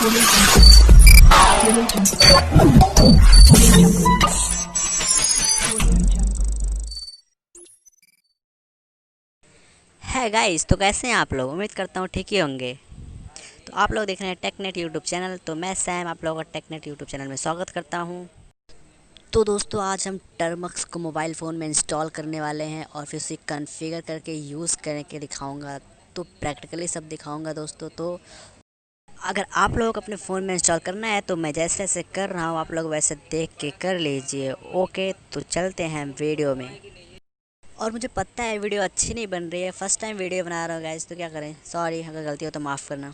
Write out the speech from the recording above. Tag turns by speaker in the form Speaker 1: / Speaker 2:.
Speaker 1: है गाइस, तो कैसे हैं आप लोग। उम्मीद करता हूँ ठीक ही होंगे। तो आप लोग देख रहे हैं टेकनेट यूट्यूब चैनल। तो मैं सैम आप लोगों का टेकनेट यूट्यूब चैनल में स्वागत करता हूँ। तो दोस्तों, आज हम टर्मक्स को मोबाइल फ़ोन में इंस्टॉल करने वाले हैं और फिर उसे कॉन्फ़िगर करके यूज़ करके दिखाऊंगा। तो प्रैक्टिकली सब दिखाऊंगा दोस्तों। तो अगर आप लोग अपने फ़ोन में इंस्टॉल करना है तो मैं जैसे जैसे कर रहा हूँ आप लोग वैसे देख के कर लीजिए। ओके, तो चलते हैं वीडियो में। और मुझे पता है वीडियो अच्छी नहीं बन रही है, फर्स्ट टाइम वीडियो बना रहा हूँ गाइस, तो क्या करें। सॉरी अगर गलती हो तो माफ़ करना।